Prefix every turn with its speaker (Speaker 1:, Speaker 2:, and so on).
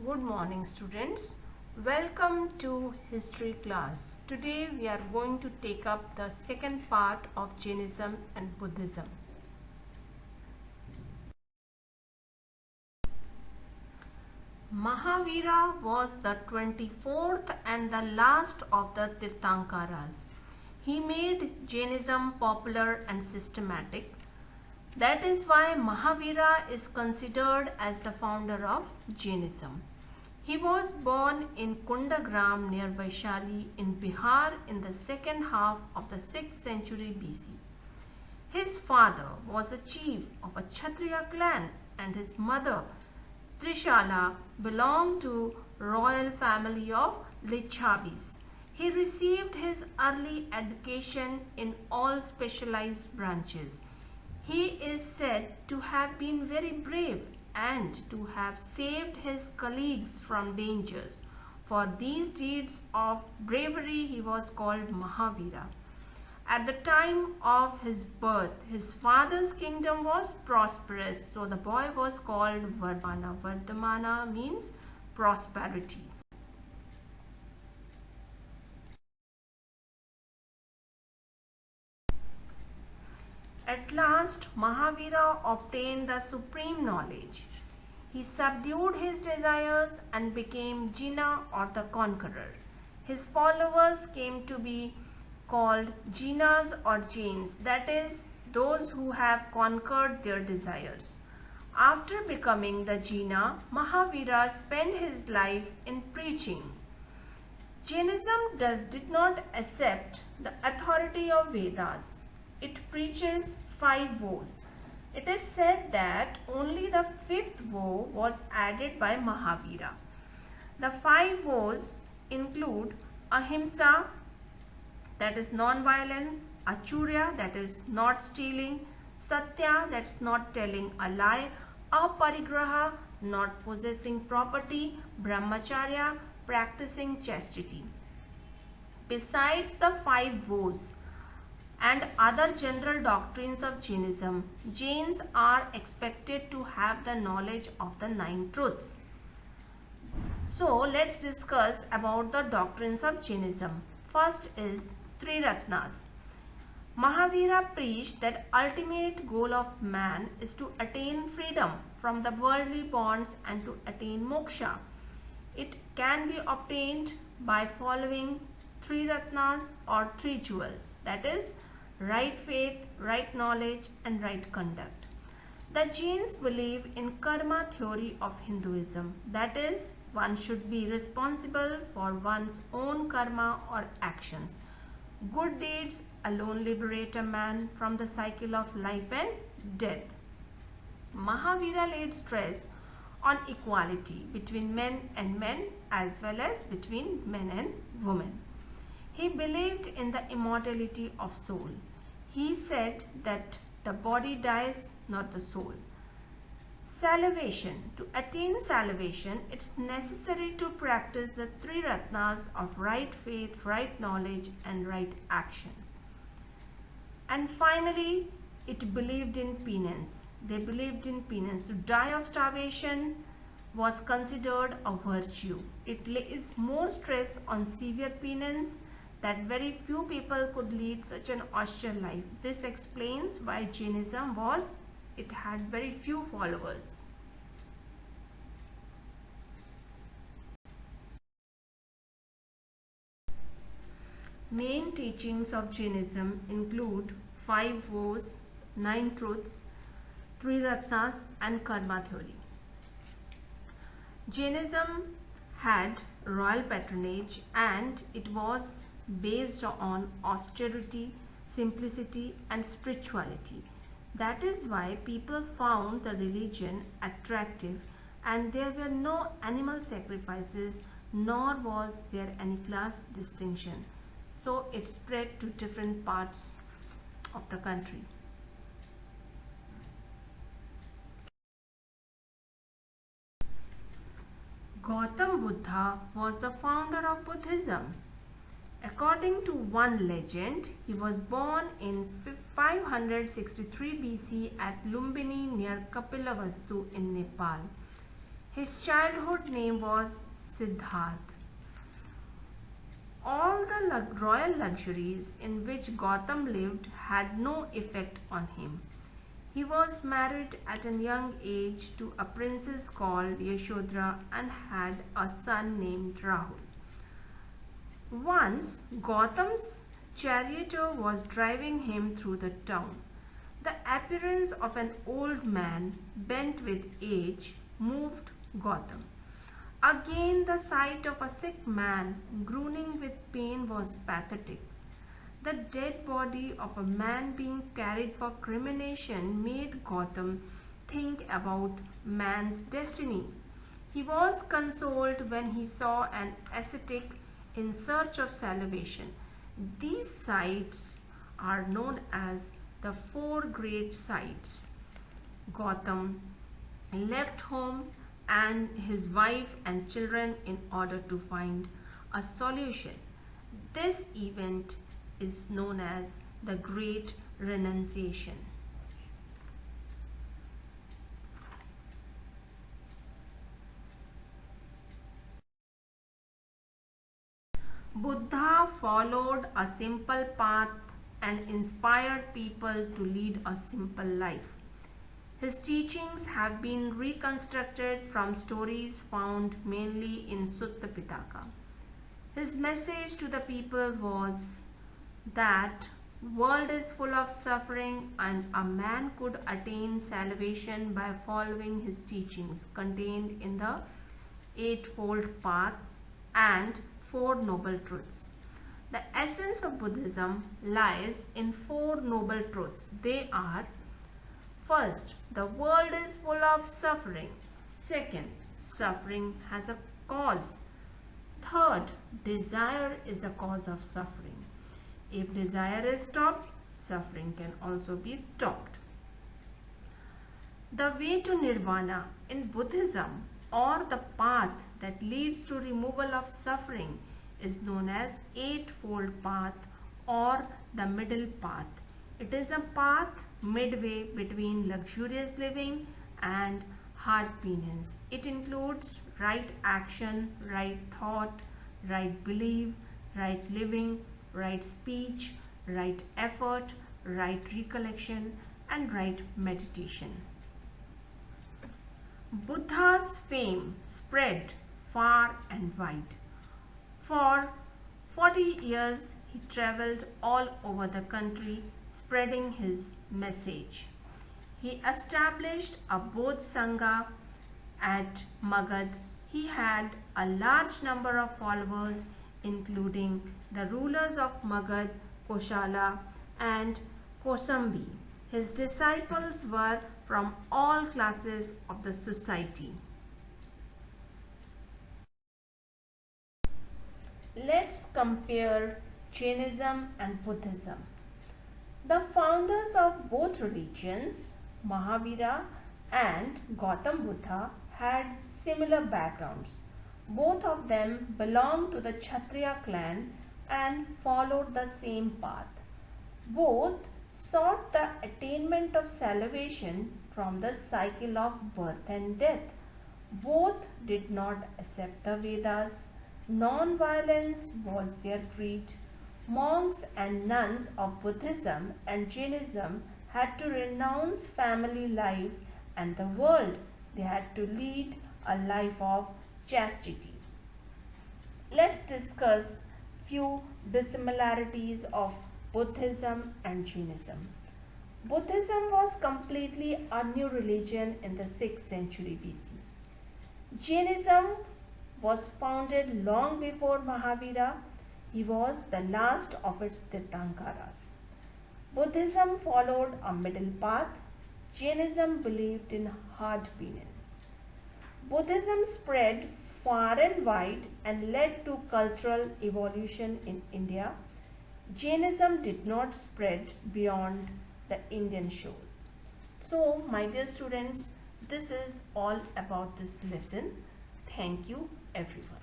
Speaker 1: Good morning, students. Welcome to history class. Today we are going to take up the second part of Jainism and Buddhism. Mahavira was the 24th and the last of the Tirthankaras. He made Jainism popular and systematic. That is why Mahavira is considered as the founder of Jainism. He was born in Kundagram near Vaishali in Bihar in the second half of the 6th century BC. His father was a chief of a Kshatriya clan and his mother Trishala belonged to royal family of Lichabis. He received his early education in all specialized branches. He is said to have been very brave and to have saved his colleagues from dangers. For these deeds of bravery he was called Mahavira. At the time of his birth, his father's kingdom was prosperous, so the boy was called Vardhamana. Vardhamana means prosperity. At last, Mahavira obtained the supreme knowledge. He subdued his desires and became Jina or the conqueror. His followers came to be called Jinas or Jains, that is, those who have conquered their desires. After becoming the Jina, Mahavira spent his life in preaching. Jainism did not accept the authority of Vedas. It preaches 5 vows. It is said that only the 5th vow was added by Mahavira. The 5 vows include ahimsa, that is non-violence, achurya, that is not stealing, satya, that's not telling a lie, aparigraha, not possessing property, brahmacharya, practicing chastity. Besides the 5 vows and other general doctrines of Jainism, Jains are expected to have the knowledge of the 9 truths. So let's discuss about the doctrines of Jainism. First is 3 Ratnas. Mahavira preached that ultimate goal of man is to attain freedom from the worldly bonds and to attain moksha. It can be obtained by following 3 Ratnas or 3 jewels, that is, right faith, right knowledge and right conduct. The Jains believe in karma theory of Hinduism, that is, one should be responsible for one's own karma or actions. Good deeds alone liberate a man from the cycle of life and death. Mahavira laid stress on equality between men and men as well as between men and women. He believed in the immortality of soul. He said that the body dies, not the soul. Salvation. To attain salvation, it's necessary to practice the 3 Ratnas of right faith, right knowledge and right action. And finally, it believed in penance. They believed in penance. To die of starvation was considered a virtue. It lays more stress on severe penance that very few people could lead such an austere life. This explains why Jainism it had very few followers. Main teachings of Jainism include 5 vows, 9 truths, 3 Ratnas and karma theory. Jainism had royal patronage and it was based on austerity, simplicity and spirituality. That is why people found the religion attractive and there were no animal sacrifices nor was there any class distinction. So it spread to different parts of the country. Gautam Buddha was the founder of Buddhism. According to one legend, he was born in 563 BC at Lumbini near Kapilavastu in Nepal. His childhood name was Siddharth. All the royal luxuries in which Gautam lived had no effect on him. He was married at a young age to a princess called Yashodhara and had a son named Rahul. Once Gautam's charioteer was driving him through the town. The appearance of an old man bent with age moved Gautam. Again, the sight of a sick man groaning with pain was pathetic. The dead body of a man being carried for cremation made Gautam think about man's destiny. He was consoled when he saw an ascetic in search of salvation. These sights are known as the four great sights. Gautam left home and his wife and children in order to find a solution. This event is known as the Great Renunciation. Buddha followed a simple path and inspired people to lead a simple life. His teachings have been reconstructed from stories found mainly in Sutta Pitaka. His message to the people was that world is full of suffering and a man could attain salvation by following his teachings contained in the Eightfold Path and Four Noble Truths. The essence of Buddhism lies in four noble truths. They are: first, the world is full of suffering. Second, suffering has a cause. Third, desire is a cause of suffering. If desire is stopped, suffering can also be stopped. The way to nirvana in Buddhism, or the path that leads to removal of suffering, is known as Eightfold Path or the Middle Path. It is a path midway between luxurious living and hard penance. It includes right action, right thought, right belief, right living, right speech, right effort, right recollection, and right meditation. Buddha's fame spread far and wide. For 40 years, he traveled all over the country spreading his message. He established a Bodh Sangha at Magad. He had a large number of followers, including the rulers of Magad, Koshala, and Kosambi. His disciples were from all classes of the society. Let's compare Jainism and Buddhism. The founders of both religions, Mahavira and Gautam Buddha, had similar backgrounds. Both of them belonged to the Kshatriya clan and followed the same path. Both sought the attainment of salvation from the cycle of birth and death. Both did not accept the Vedas. Non-violence was their creed. Monks and nuns of Buddhism and Jainism had to renounce family life and the world. They had to lead a life of chastity. Let's discuss few dissimilarities of Buddhism and Jainism. Buddhism was completely a new religion in the 6th century BC. Jainism was founded long before Mahavira. He was the last of its Tirthankaras. Buddhism followed a middle path. Jainism believed in hard penance. Buddhism spread far and wide and led to cultural evolution in India. Jainism did not spread beyond the Indian shores. So, my dear students, this is all about this lesson. Thank you, everyone.